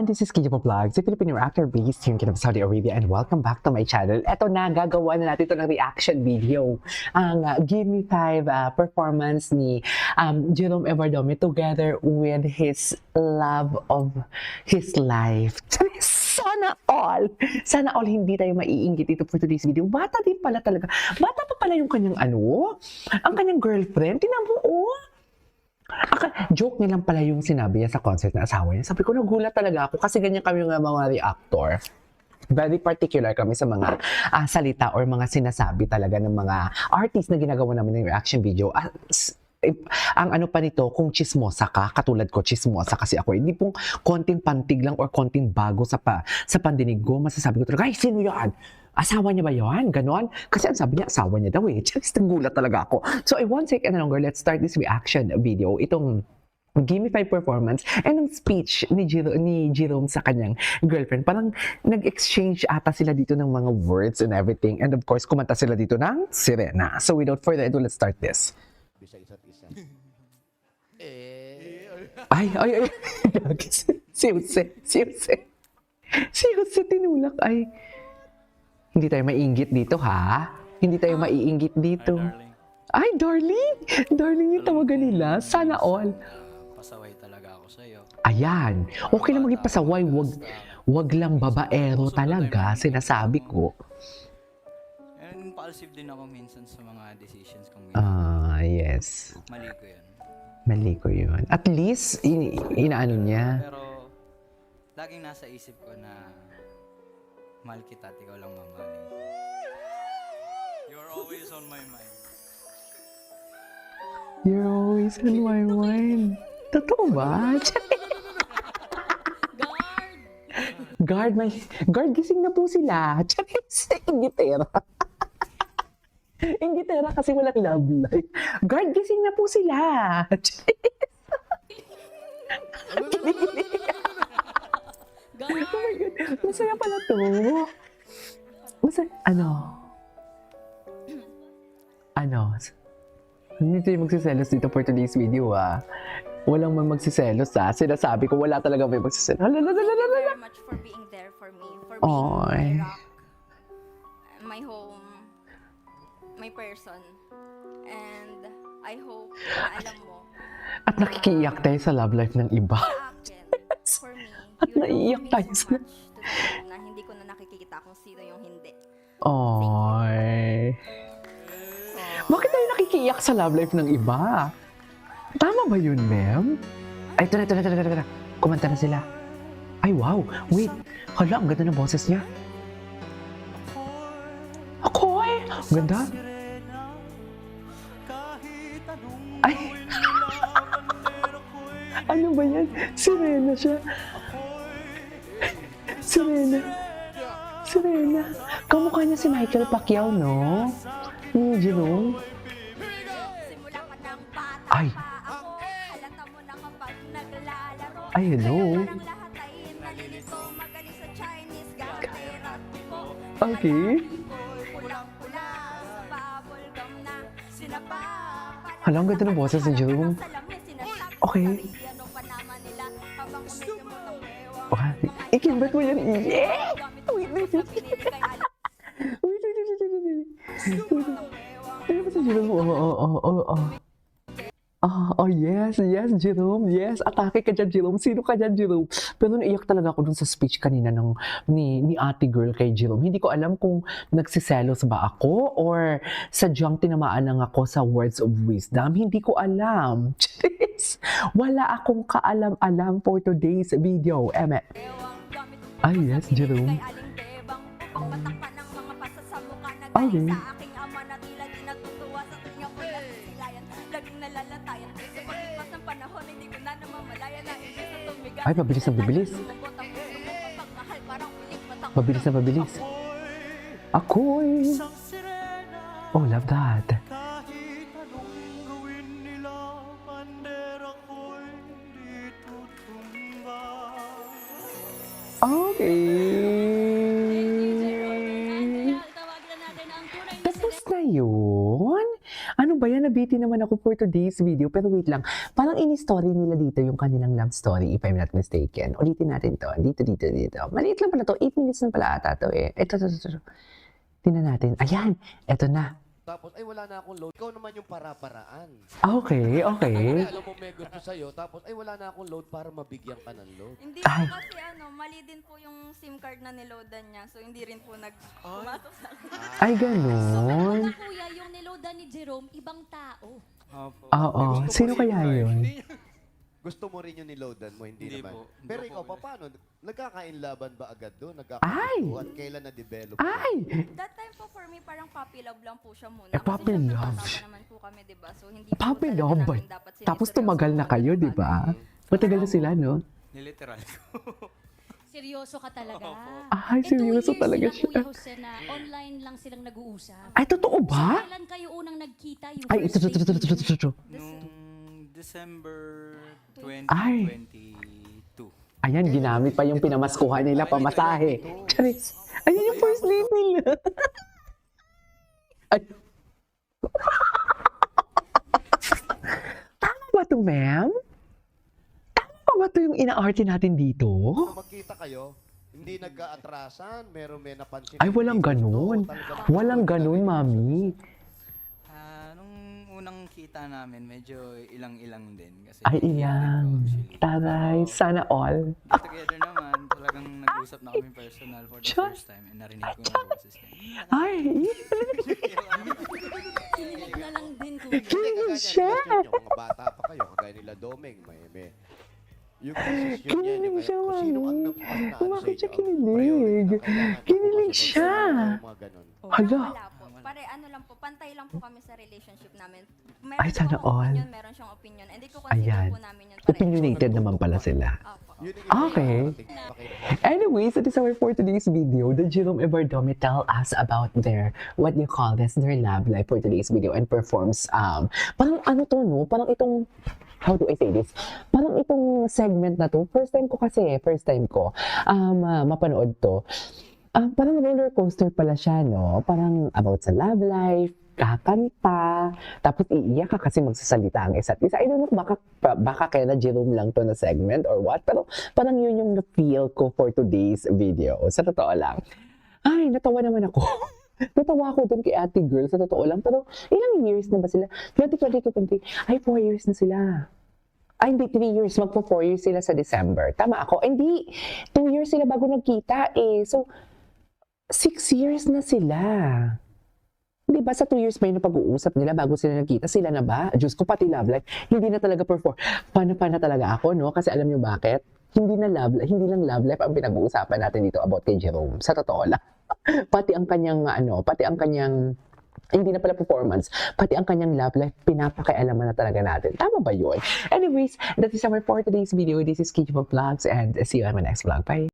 everyone, this is Kija Vlogs, a Filipino actor based here in Saudi Arabia, and welcome back to my channel. Eto na, gagawa na natin ito ng reaction video. Ang Give Me 5 performance ni Jerome Everdomi together with his love of his life. Sana all hindi tayo maiinggit dito for today's video. Bata din pala talaga. Bata pa pala yung kanyang ang kanyang girlfriend. Tingnan mo, joke niya lang pala yung sinabi niya sa concert na asawa niya. Sabi ko, nagulat talaga ako kasi ganyan kami yung mga reactor. Very particular kami sa mga salita or mga sinasabi talaga ng mga artist na ginagawa namin ng reaction video. Ang ano pa nito, kung chismosa ka, katulad ko, chismosa kasi ako, hindi pong konting pantig lang or konting bago sa pandinig ko, masasabi ko talaga, ay, sino yan? Asawa niya ba yan? Ganon? Kasi ang sabi niya, asawa niya daw eh. Just gulat talaga ako. So, I won't take any longer. Let's start this reaction video. Itong Give Me 5 performance and ang speech ni Jerome sa kanyang girlfriend. Parang nag-exchange ata sila dito ng mga words and everything. And of course, kumanta sila dito ng Sirena. So, without further ado, let's start this. Bisa isa't isa. Ay. Si Jose tinulak ay. Hindi tayo maiinggit dito, ha? Hindi tayo maiinggit dito. Ay, darling! Darling yung tawagan nila. Sana all. Pasaway talaga ako sa'yo. Ayan. Okay lang maging pasaway. Wag lang babaero talaga. Sinasabi ko. And impulsive din ako minsan sa mga decisions kong Yes. Mali ko yan. Mali ko yun. At least, inaano niya. Pero, laging nasa isip ko na mahal kita at ikaw lang mamahalin. You're always on my mind. You're always in my mind. Totoo ba? Guard, gising na po sila. Charis, Ingitera. Ingitera kasi walang love life. Guard, gising na po sila. Oh my God, masaya pala to. Masaya, hindi tayo magsiselos dito for today's video, Walang man magsiselos, Sinasabi ko, wala talaga may magsiselos. Thank you very much for being there for me. For being my rock, my home, my person. And I hope na alam mo, At nakikiiyak tayo sa love life ng iba. sa akin, for me, At you naiiyak love me tayo so sa... much to the point na hindi ko na nakikita kung sino yung hindi. Oy. Bakit tayo nakikiiyak sa love life ng iba? Tama ba yun, ma'am? Ay, ito na. Kumanta na sila. Ay, wow. Wait. Hala, ang ganda ng boses niya. Akoy! Ang ganda. Ay. Ano ba yan? Sirena siya. Sirena. Kamukha niya si Michael Pacquiao, no? Ni Jerome. Simula pa ng bata Ay. pa ako, halata mo na kapag naglalaro. Ay, hello. Kaya parang lahat ay nalilito, magaling sa Chinese, gaterat ko. Okay. Pulang-pula sa bubble gum na sinapa. Hala, ang ganda ng boses ni Jerome. Okay. Ano pa naman nila habang umisimot ang bewang. Okay. Ikimbat mo yan. Yeah! Wait. Ano ba si Jerome? Oh, yes, Jerome. Yes, atake ka dyan, Jerome. Sino ka dyan, Jerome? Pero naiyak talaga ako dun sa speech kanina ni ate girl kay Jerome. Hindi ko alam kung nagsiselos ba ako or sadyang tinamaan lang ako sa words of wisdom. Hindi ko alam. Jeez. Wala akong kaalam-alam for today's video. Eme. Ay, yes, Jerome. Okay. Sa aking ama na tila di natutuwa sa tuwing ako'y nasisilayan. Laging nalalatayan. Sa paglipas ng panahon, hindi ko na namamalayan na imbis na tumigas. Ay, mabilis na mabilis. Lumabot ang puso mo kapag mahal, parang piling matang. Mabilis na mabilis. Ako'y... Oh, love that. Kahit anong gawin nila, bandera ko'y di tutumba. Okay. Tapos na yun? Ano ba yan? Nabiti naman ako for today's video. Pero wait lang. Parang ini-story nila dito yung kanilang love story, if I'm not mistaken. Ulitin natin to. Dito. Maliit lang pala to. 8 minutes na pala ata to eh. Ito. Tingnan natin. Ayan. Ito na. Tapos, ay wala na akong load. Ikaw naman yung para-paraan. Okay. Ay, alam mo may gusto sa'yo, tapos ay wala na akong load para mabigyan ka ng load. Hindi po Ay. kasi mali din po yung SIM card na niloadan niya. So, hindi rin po pumasok sa akin. Ay, ganon. Mga kuya, yung niloadan ni Jerome, ibang tao. Opo. Oo. Sino kaya yun? Gusto mo rin yung niloadan mo, hindi Hindi naman. po. Hindi Pero po ikaw, po. paano? Nagkakainlaban ba agad doon? Ay! Nagkakagusto? At kailan na-develop? Ay! That time po for me, parang puppy love lang po siya muna. Puppy Kasi syempre, love. kasama naman po kami, diba? So, hindi po Puppy talaga love. namin dapat Tapos siniseryoso tumagal na po kayo, yung di ba? Matagal na sila, no? Niliteral ko. Seryoso ka talaga. Ay, Eh, 2 seryoso years talaga sila, siya. Kuya Jose, na online lang silang nag-uusap. Ay, totoo ba? Kailan kayo unang nagkita? Yung Ay, first date niyo? ito. Nung December Ay. 2022. Ayan, ginamit pa yung pinamaskuhan nila pamasahe. Charis. Ayan yung first date nila. Ay. Tama ba to, ma'am? Tama ba to yung inaarte natin dito? Kung magkita kayo, hindi nagka-atrasan, may napansin. Ay, walang ganun. Walang ganun, mami. Nung unang kita namin, medyo ilang-ilang din. Kasi Ay, nangyari ilang. po actually. Taray, So, sana all. together naman, talagang nag-usap na kami personal for the Char. first time and narinig ko yung boses niya. Ay, Kinilig na lang din, kuya. Kinilig siya. Mga bata pa kayo, kagaya nila Domeng, may yung decision niya, Kinilig yung siya, kung sino ang mami. nagpapastaan Bakit siya sa inyo, kinilig? priority na kailangan Kinilig focus siya. sa mga ganun. Hala. Wala po. Pare, lang po, pantay lang po kami sa relationship namin. Ay, sana po akong all. opinion, meron siyang opinion. Hindi ko consider Ayan. po namin yun pareho. Opinionated naman pala sila. Opo. Yun yung Okay. Anyways, that is our for today's video. The Jerome Ebardomi tell us about their, what do you call this, their love life for today's video and performs, parang ano to, no? Parang itong, how do I say this? Parang itong segment na to, first time ko mapanood to. Parang roller coaster pala siya, no? Parang about sa love life, kakanta, tapos iiyak ka kasi magsasalita ang isa't isa. I don't know, baka kaya na Jerome lang to na segment or what, pero parang yun yung na-feel ko for today's video. Sa totoo lang. Ay, natawa naman ako. Natawa ako dun kay ate girl, sa totoo lang. Pero ilang years na ba sila? 2020, ay 4 years na sila. Ay, hindi, 3 years. Magpo 4 years sila sa December. Tama ako? Ay, hindi. 2 years sila bago nagkita eh. So, 6 years na sila. Di ba sa 2 years may napag-uusap nila bago sila nagkita? Sila na ba? Diyos ko, pati love life. Hindi na talaga perform. Paano talaga ako, no? Kasi alam nyo bakit? Hindi lang love life ang pinag-uusapan natin dito about kay Jerome. Sa totoo lang. Pati ang kanyang, hindi na pala performance, pati ang kanyang love life, pinapakialaman na talaga natin. Tama ba yun? Anyways, that is our for today's video. This is Kiji Vlogs and see you on my next vlog. Bye!